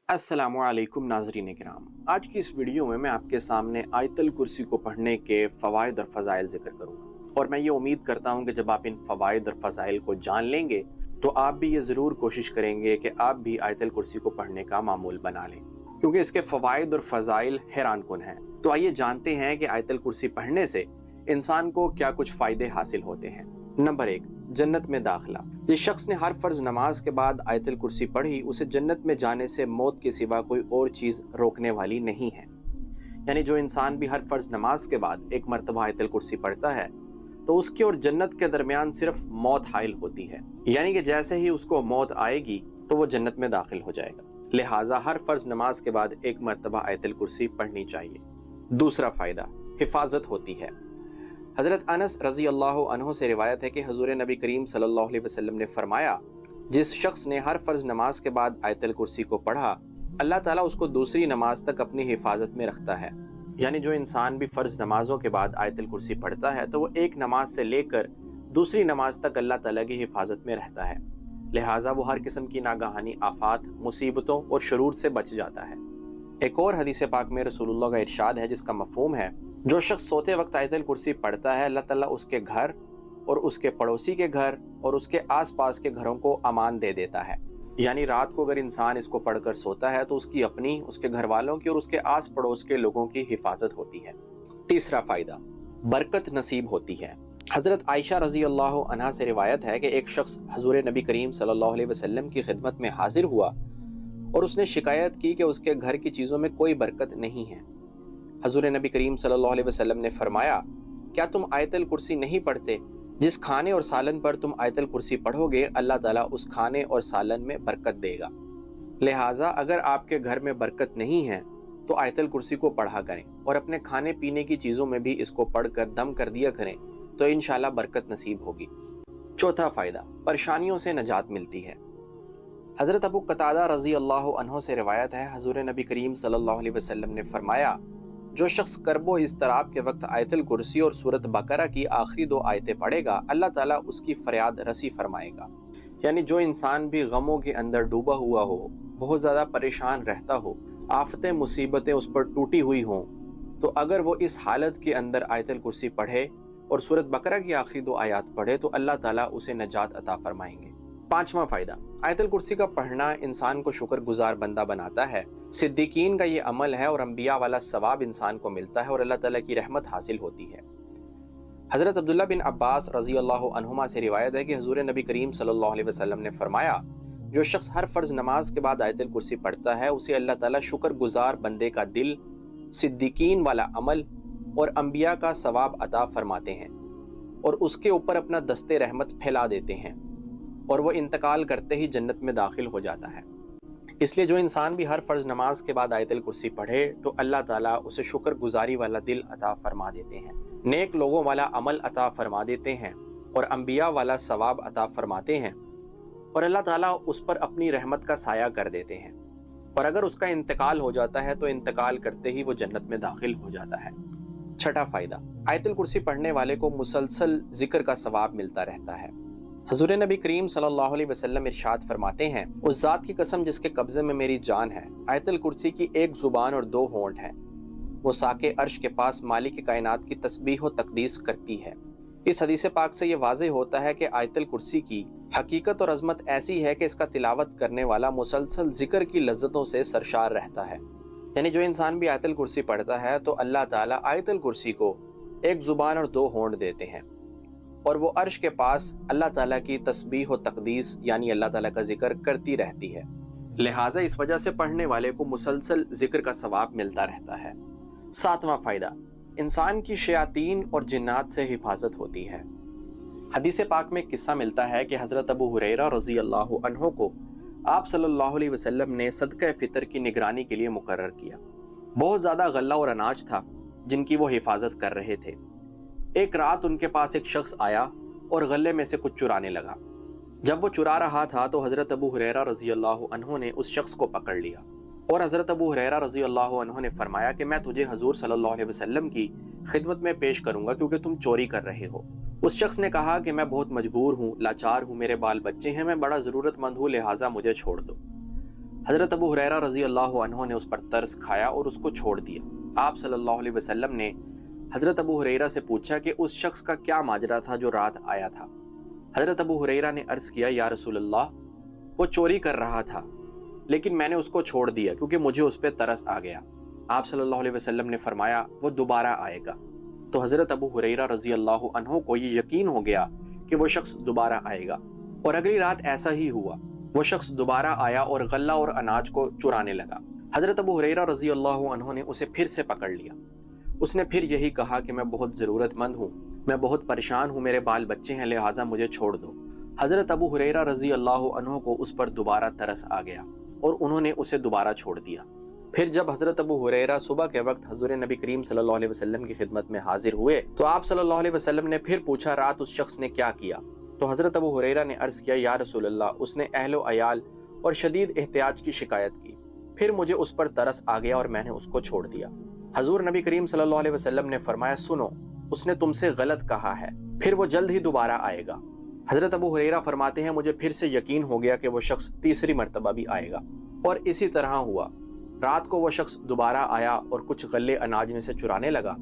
अस्सलामुअलैकुम नाज़रीन किराम। आज की इस वीडियो में मैं आपके सामने आयतल कुर्सी को पढ़ने के फ़वाइद और फ़ज़ाइल ज़िक्र करूँगा और मैं ये उम्मीद करता हूँ कि जब आप इन फ़वाइद और फ़ज़ाइल को जान लेंगे तो आप भी ये ज़रूर कोशिश करेंगे कि आप भी आयतल कुर्सी को पढ़ने का मामूल बना लें, क्योंकि इसके फ़वाइद और फ़ज़ाइल हैरान कुन हैं। तो आइए जानते हैं कि आयतल कुर्सी पढ़ने से इंसान को क्या कुछ फ़ायदे हासिल होते हैं। नंबर 1, जन्नत में दाखिला। जिस शख्स ने हर फर्ज नमाज के बाद आयतल कुर्सी पढ़ी, उसे जन्नत में जाने से मौत के सिवा कोई और चीज रोकने वाली नहीं है। यानी जो इंसान भी हर फर्ज नमाज के बाद एक मरतबा आयतल कुर्सी पढ़ता है तो उसके और जन्नत के दरमियान सिर्फ मौत हाइल होती है, यानी कि जैसे ही उसको मौत आएगी तो वो जन्नत में दाखिल हो जाएगा। लिहाजा हर फर्ज नमाज के बाद एक मरतबा आयतल कुर्सी पढ़नी चाहिए। दूसरा फायदा, हिफाजत होती है। हज़रत अनस रज़ी अल्लाह अन्हु से रिवायत है कि हुज़ूर नबी करीम सल्लल्लाहु अलैहि वसल्लम ने फरमाया, जिस शख्स ने हर फर्ज नमाज के बाद आयतल कुर्सी को पढ़ा, अल्लाह ताला उसको दूसरी नमाज तक अपनी हिफाजत में रखता है। यानी जो इंसान भी फर्ज नमाजों के बाद आयतल कुर्सी पढ़ता है तो वो एक नमाज से लेकर दूसरी नमाज तक अल्लाह ताला की हिफाजत में रहता है। लिहाजा वो हर किस्म की नागहानी आफात, मुसीबतों और शरूर से बच जाता है। एक और हदीस पाक में रसूलुल्लाह का इरशाद है जिसका मफहूम है, जो शख्स सोते वक्त आयतल कुर्सी पढ़ता है, अल्लाह ताला उसके घर और उसके पड़ोसी के घर और उसके आसपास के घरों को अमान दे देता है। यानी रात को अगर इंसान इसको पढ़कर सोता है तो उसकी अपनी, उसके घर वालों की और उसके आस पड़ोस के लोगों की हिफाजत होती है। तीसरा फायदा, बरकत नसीब होती है। हज़रत आयशा रज़ी अल्लाह अन्हा से रिवायत है कि एक शख्स हुज़ूर नबी करीम सल्लल्लाहु अलैहि वसल्लम की खिदमत में हाजिर हुआ और उसने शिकायत की कि उसके घर की चीज़ों में कोई बरकत नहीं है। हज़ूर नबी करीम सल्लल्लाहु अलैहि वसल्लम ने फरमाया, क्या तुम आयतल कुर्सी नहीं पढ़ते? जिस खाने और सालन पर तुम आयतल कुर्सी पढ़ोगे, अल्लाह ताला उस खाने और सालन में बरकत देगा। लिहाजा अगर आपके घर में बरकत नहीं है तो आयतल कुर्सी को पढ़ा करें और अपने खाने पीने की चीज़ों में भी इसको पढ़कर दम कर दिया करें तो इंशाल्लाह बरकत नसीब होगी। चौथा फ़ायदा, परेशानियों से नजात मिलती है। हज़रत अबू कतादा रज़ी अल्लाह अन्हु से रिवायत है, हुज़ूर नबी करीम सल्लल्लाहु अलैहि वसल्लम ने फरमाया, जो शख्स कर्बो इस्तराब के वक्त आयतल कुर्सी और सूरत बकरा की आखिरी 2 आयतें पढ़ेगा, अल्लाह ताला उसकी फरियाद रसी फरमाएगा। यानी जो इंसान भी गमों के अंदर डूबा हुआ हो, बहुत ज़्यादा परेशान रहता हो, आफतें मुसीबतें उस पर टूटी हुई हों, तो अगर वो इस हालत के अंदर आयतल कुर्सी पढ़े और सूरत बकरा की आखिरी 2 आयत पढ़े तो अल्लाह ताला उसे नजात अता फरमाएंगे। पांचवा फायदा, आयतल कुर्सी का पढ़ना इंसान को शुक्रगुजार बंदा बनाता है। सिद्दीकीन का ये अमल है और अंबिया वाला सवाब इंसान को मिलता है और अल्लाह ताला की रहमत हासिल होती है। हज़रत अब्दुल्ला बिन अब्बास रज़ी अल्लाह अन्हुमा से रिवायत है कि हुज़ूर नबी करीम सल्लल्लाहु अलैहि वसल्लम ने फरमाया, जो शख्स हर फर्ज नमाज के बाद आयतल कुर्सी पढ़ता है उसे अल्लाह ताला शुक्रगुजार बंदे का दिल, सिद्दीकीन वाला अमल और अंबिया का सवाब अता फरमाते हैं और उसके ऊपर अपना दस्ते रहमत फैला देते हैं और वो इंतकाल करते ही जन्नत में दाखिल हो जाता है। इसलिए जो इंसान भी हर फर्ज नमाज के बाद आयतल कुर्सी पढ़े तो अल्लाह ताला उसे शुक्रगुजारी वाला दिल अता फरमा देते हैं, नेक लोगों वाला अमल अता फरमा देते हैं और अंबिया वाला सवाब अता फरमाते हैं और अल्लाह ताला उस पर अपनी रहमत का साया कर देते हैं और अगर उसका इंतकाल हो जाता है तो इंतकाल करते ही वो जन्नत में दाखिल हो जाता है। छठा फायदा, आयतल कुर्सी पढ़ने वाले को मुसलसल जिक्र का सवाब मिलता रहता है। हुज़ूर नबी करीम सल्लल्लाहु अलैहि वसल्लम इरशाद फरमाते हैं, उस ज़ात की कसम जिसके कब्ज़े में मेरी जान है, आयतल कुर्सी की 1 ज़ुबान और 2 होंठ हैं, वो साके अर्श के पास मालिक कायनात की तस्बीह व तकदीस करती है। इस हदीस पाक से ये वाज़ेह होता है कि आयतल कुर्सी की हकीकत और अज़मत ऐसी है कि इसका तिलावत करने वाला मुसलसल जिक्र की लज्जतों से सरशार रहता है। यानी जो इंसान भी आयतल कुर्सी पढ़ता है तो अल्लाह ताला आयतल कुर्सी को 1 ज़ुबान और 2 होंठ देते हैं और वो अर्श के पास अल्लाह ताला की तस्बीह व तकदीस यानी अल्लाह ताला का जिक्र करती रहती है। लिहाजा इस वजह से पढ़ने वाले को मुसलसल जिक्र का सवाब मिलता रहता है। सातवां फायदा, इंसान की शयातीन और जिन्नात से हिफाजत होती है। हदीस पाक में किस्सा मिलता है कि हज़रत अबू हुरैरा रज़ी अल्लाह अन्हु को आप सल्लल्लाहु अलैहि वसल्लम ने सदका फितर की निगरानी के लिए मुकर्रर किया। बहुत ज़्यादा गल्ला और अनाज था जिनकी वो हिफाजत कर रहे थे। एक रात उनके पास एक शख्स आया और गले में से कुछ चुराने लगा। जब वो चुरा रहा था तो हज़रत अबू हुरैरा रज़ी अल्लाह अन्हु ने उस शख्स को पकड़ लिया और हज़रत अबू हुरैरा रज़ी अल्लाह अन्हु ने फरमाया कि मैं तुझे हजूर सल्लल्लाहु अलैहि वसल्लम की खिदमत में पेश करूंगा क्योंकि तुम चोरी कर रहे हो। उस शख्स ने कहा कि मैं बहुत मजबूर हूँ, लाचार हूँ, मेरे बाल बच्चे हैं, मैं बड़ा ज़रूरतमंद हूँ, लिहाजा मुझे छोड़ दो। حضرت ابو ہریرہ رضی اللہ عنہ نے اس پر ترس کھایا اور اس کو چھوڑ دیا۔ آپ صلی اللہ علیہ وسلم نے حضرت ابو ہریرہ سے پوچھا کہ اس شخص کا کیا ماجرا تھا جو رات آیا تھا۔ حضرت ابو ہریرہ نے عرض کیا، یا رسول اللہ، وہ چوری کر رہا تھا لیکن میں نے اس کو چھوڑ دیا کیونکہ مجھے اس پہ ترس آ گیا۔ آپ صلی اللہ علیہ وسلم نے فرمایا، وہ دوبارہ آئے گا۔ تو حضرت ابو ہریرہ رضی اللہ عنہ کو یہ یقین ہو گیا کہ وہ شخص دوبارہ آئے گا، اور اگلی رات ایسا ہی ہوا۔ وہ شخص دوبارہ آیا اور غلہ اور اناج کو چرانے لگا۔ حضرت ابو ہریرہ رضی اللہ عنہ نے اسے پھر سے پکڑ لیا۔ اس نے پھر یہی کہا کہ میں بہت ضرورت مند ہوں، میں بہت پریشان ہوں، میرے بال بچے ہیں، لہٰذا مجھے چھوڑ دو۔ حضرت ابو ہریرہ رضی اللہ عنہ کو اس پر دوبارہ ترس آ گیا اور انہوں نے اسے دوبارہ چھوڑ دیا۔ پھر جب حضرت ابو ہریرہ صبح کے وقت حضور نبی کریم صلی اللہ علیہ وسلم کی خدمت میں حاضر ہوئے تو آپ صلی اللہ علیہ وسلم نے پھر پوچھا، رات اس شخص نے کیا کیا؟ تو حضرت ابو ہریرہ نے عرض کیا، یا رسول اللہ، اس نے اہل و عیال اور شدید احتیاج کی شکایت کی، پھر مجھے اس پر ترس آ گیا اور میں نے اس کو چھوڑ دیا۔ حضور نبی کریم صلی اللہ علیہ وسلم نے فرمایا، سنو، اس نے تم سے غلط کہا ہے، پھر وہ جلد ہی دوبارہ آئے گا۔ حضرت ابو ہریرہ فرماتے ہیں، مجھے پھر سے یقین ہو گیا کہ وہ شخص تیسری مرتبہ بھی آئے گا، اور اسی طرح ہوا۔ رات کو وہ شخص دوبارہ آیا اور کچھ غلے اناج میں سے چرانے لگا۔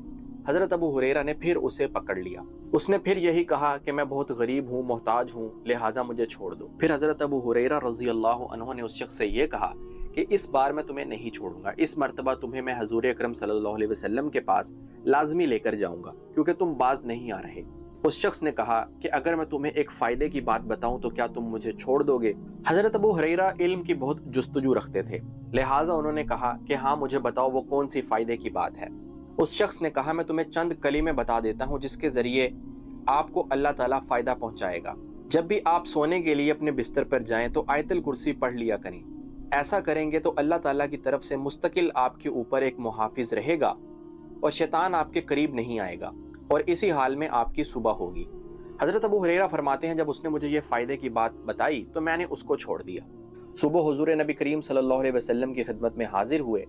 حضرت ابو ہریرہ نے پھر اسے پکڑ لیا۔ اس نے پھر یہی کہا کہ میں بہت غریب ہوں، محتاج ہوں، لہٰذا مجھے چھوڑ دو۔ پھر حضرت ابو ہریرہ رضی اللہ عنہ نے اس شخص سے یہ کہا کہ اس بار میں تمہیں نہیں چھوڑوں گا، اس مرتبہ تمہیں میں حضور اکرم صلی اللہ علیہ وسلم کے پاس لازمی لے کر جاؤں گا کیونکہ تم باز نہیں آ رہے۔ اس شخص نے کہا کہ اگر میں تمہیں ایک فائدے کی بات بتاؤں تو کیا تم مجھے چھوڑ دو گے؟ حضرت ابو ہریرہ علم کی بہت جستجو رکھتے تھے، لہٰذا انہوں نے کہا کہ ہاں، مجھے بتاؤ وہ کون سی فائدے کی بات ہے۔ اس شخص نے کہا، میں تمہیں چند کلمے بتا دیتا ہوں جس کے ذریعے آپ کو اللہ تعالیٰ فائدہ پہنچائے گا۔ جب بھی آپ سونے کے لیے اپنے بستر پر جائیں تو آیت الکرسی پڑھ لیا کریں۔ ایسا کریں گے تو اللہ تعالیٰ کی طرف سے مستقل آپ کے اوپر ایک محافظ رہے گا اور شیطان آپ کے قریب نہیں آئے گا، اور اسی حال میں آپ کی صبح ہوگی۔ حضرت ابو ہریرہ فرماتے ہیں، جب اس نے مجھے یہ فائدے کی بات بتائی تو میں نے اس کو چھوڑ دیا۔ صبح حضور نبی کریم صلی اللہ علیہ وسلم کی خدمت میں حاضر ہوئے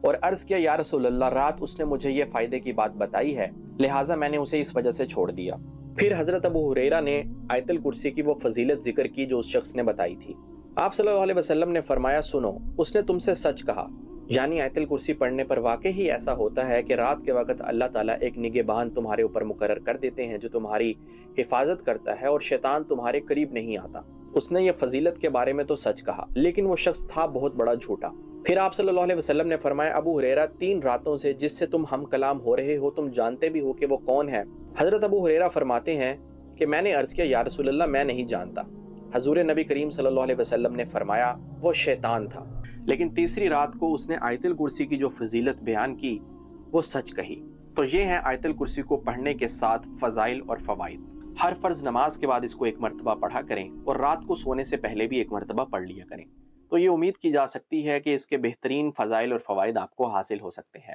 اور عرض کیا، یا رسول اللہ، رات اس نے مجھے یہ فائدے کی بات بتائی ہے، لہٰذا میں نے اسے اس وجہ سے چھوڑ دیا۔ پھر حضرت ابو ہریرہ نے آیت الکرسی کی وہ فضیلت ذکر کی جو اس شخص نے بتائی تھی۔ آپ صلی اللہ علیہ وسلم نے فرمایا، سنو، اس نے تم سے سچ کہا، یعنی آیت الکرسی پڑھنے پر واقعی ایسا ہوتا ہے کہ رات کے وقت اللہ تعالیٰ ایک نگہبان تمہارے اوپر مقرر کر دیتے ہیں جو تمہاری حفاظت کرتا ہے اور شیطان تمہارے قریب نہیں آتا۔ اس نے یہ فضیلت کے بارے میں تو سچ کہا، لیکن وہ شخص تھا بہت بڑا جھوٹا۔ پھر آپ صلی اللہ علیہ وسلم نے فرمایا، ابو ہریرہ، 3 راتوں سے جس سے تم ہم کلام ہو رہے ہو تم جانتے بھی ہو کہ وہ کون ہے؟ حضرت ابو ہریرہ فرماتے ہیں کہ میں نے عرض کیا، یا رسول اللہ، میں نہیں جانتا۔ حضور نبی کریم صلی اللہ علیہ وسلم نے فرمایا، وہ شیطان تھا، لیکن تیسری رات کو اس نے آیت الکرسی کی جو فضیلت بیان کی وہ سچ کہی۔ تو یہ ہے آیت الکرسی کو پڑھنے کے 7 فضائل اور فوائد۔ ہر فرض نماز کے بعد اس کو 1 مرتبہ پڑھا کریں اور رات کو سونے سے پہلے بھی 1 مرتبہ پڑھ لیا کریں۔ تو یہ امید کی جا سکتی ہے کہ اس کے بہترین فضائل اور فوائد آپ کو حاصل ہو سکتے ہیں۔